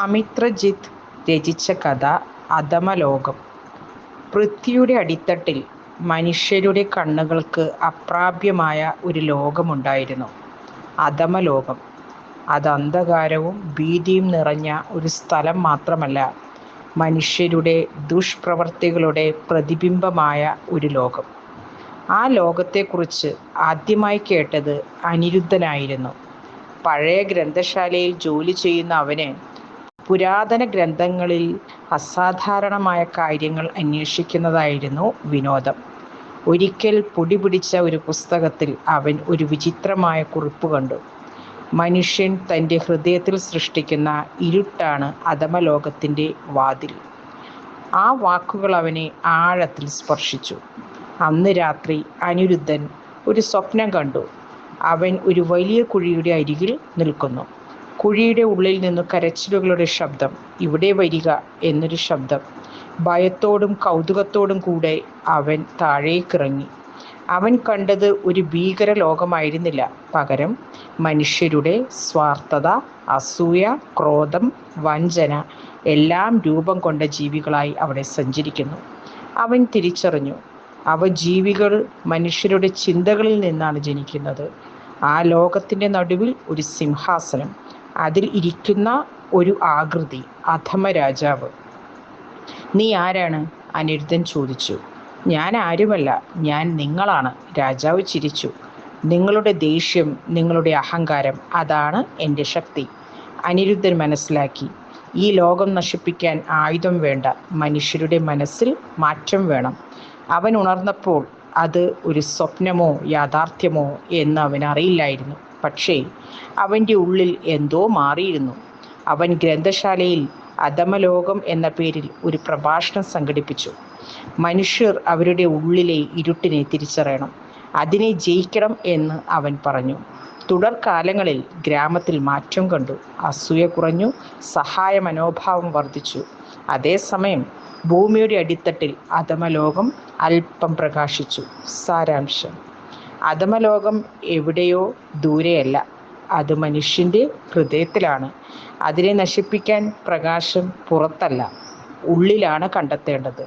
അമിത്രജിത്ത് രചിച്ച കഥ അധമലോകം. പൃഥ്വിയുടെ അടിത്തട്ടിൽ മനുഷ്യരുടെ കണ്ണുകൾക്ക് അപ്രാപ്യമായ ഒരു ലോകമുണ്ടായിരുന്നു. അധമലോകം. അത് അന്ധകാരവും ഭീതിയും നിറഞ്ഞ ഒരു സ്ഥലം മാത്രമല്ല, മനുഷ്യരുടെ ദുഷ്പ്രവൃത്തികളുടെ പ്രതിബിംബമായ ഒരു ലോകം. ആ ലോകത്തെക്കുറിച്ച് ആദ്യമായി കേട്ടത് അനിരുദ്ധനായിരുന്നു. പഴയ ഗ്രന്ഥശാലയിൽ ജോലി ചെയ്യുന്ന അവന് പുരാതന ഗ്രന്ഥങ്ങളിൽ അസാധാരണമായ കാര്യങ്ങൾ അന്വേഷിക്കുന്നതായിരുന്നു വിനോദം. ഒരിക്കൽ പൊടിപിടിച്ച ഒരു പുസ്തകത്തിൽ അവൻ ഒരു വിചിത്രമായ കുറിപ്പ് കണ്ടു. മനുഷ്യൻ തൻ്റെ ഹൃദയത്തിൽ സൃഷ്ടിക്കുന്ന ഇരുട്ടാണ് അധമലോകത്തിൻ്റെ വാതിൽ. ആ വാക്കുകൾ അവനെ ആഴത്തിൽ സ്പർശിച്ചു. അന്ന് രാത്രി അനിരുദ്ധൻ ഒരു സ്വപ്നം കണ്ടു. അവൻ ഒരു വലിയ കുഴിയുടെ അരികിൽ നിൽക്കുന്നു. കുഴിയുടെ ഉള്ളിൽ നിന്ന് കരച്ചിലുകളുടെ ശബ്ദം. ഇവിടെ വരിക എന്നൊരു ശബ്ദം. ഭയത്തോടും കൗതുകത്തോടും കൂടെ അവൻ താഴേക്കിറങ്ങി. അവൻ കണ്ടത് ഒരു ഭീകര ലോകമായിരുന്നില്ല. പകരം മനുഷ്യരുടെ സ്വാർത്ഥത, അസൂയ, ക്രോധം, വഞ്ചന എല്ലാം രൂപം കൊണ്ട ജീവികളായി അവിടെ സഞ്ചരിക്കുന്നു. അവൻ തിരിച്ചറിഞ്ഞു, അവ ജീവികൾ മനുഷ്യരുടെ ചിന്തകളിൽ നിന്നാണ് ജനിക്കുന്നത്. ആ ലോകത്തിൻ്റെ നടുവിൽ ഒരു സിംഹാസനം, അതിൽ ഇരിക്കുന്ന ഒരു ആകൃതി, അധമരാജാവ്. നീ ആരാണ്? അനിരുദ്ധൻ ചോദിച്ചു. ഞാൻ ആരുമല്ല, ഞാൻ നിങ്ങളാണ്. രാജാവ് ചിരിച്ചു. നിങ്ങളുടെ ദേഷ്യം, നിങ്ങളുടെ അഹങ്കാരം, അതാണ് എൻ്റെ ശക്തി. അനിരുദ്ധൻ മനസ്സിലാക്കി, ഈ ലോകം നശിപ്പിക്കാൻ ആയുധം വേണ്ട, മനുഷ്യരുടെ മനസ്സിൽ മാറ്റം വേണം. അവൻ ഉണർന്നപ്പോൾ അത് ഒരു സ്വപ്നമോ യാഥാർത്ഥ്യമോ എന്ന് അവൻ അറിയില്ലായിരുന്നു. പക്ഷേ അവൻ്റെ ഉള്ളിൽ എന്തോ മാറിയിരുന്നു. അവൻ ഗ്രന്ഥശാലയിൽ അധമലോകം എന്ന പേരിൽ ഒരു പ്രഭാഷണം സംഘടിപ്പിച്ചു. മനുഷ്യർ അവരുടെ ഉള്ളിലെ ഇരുട്ടിനെ തിരിച്ചറിയണം, അതിനെ ജയിക്കണം എന്ന് അവൻ പറഞ്ഞു. തുടർകാലങ്ങളിൽ ഗ്രാമത്തിൽ മാറ്റം കണ്ടു. അസൂയ കുറഞ്ഞു, സഹായ മനോഭാവം വർദ്ധിച്ചു. അതേസമയം ഭൂമിയുടെ അടിത്തട്ടിൽ അധമലോകം അല്പം പ്രകാശിച്ചു. സാരാംശം: അധമലോകം എവിടെയോ ദൂരെയല്ല, അത് മനുഷ്യൻ്റെ ഹൃദയത്തിലാണ്. അതിനെ നശിപ്പിക്കാൻ പ്രകാശം പുറത്തല്ല, ഉള്ളിലാണ് കണ്ടെത്തേണ്ടത്.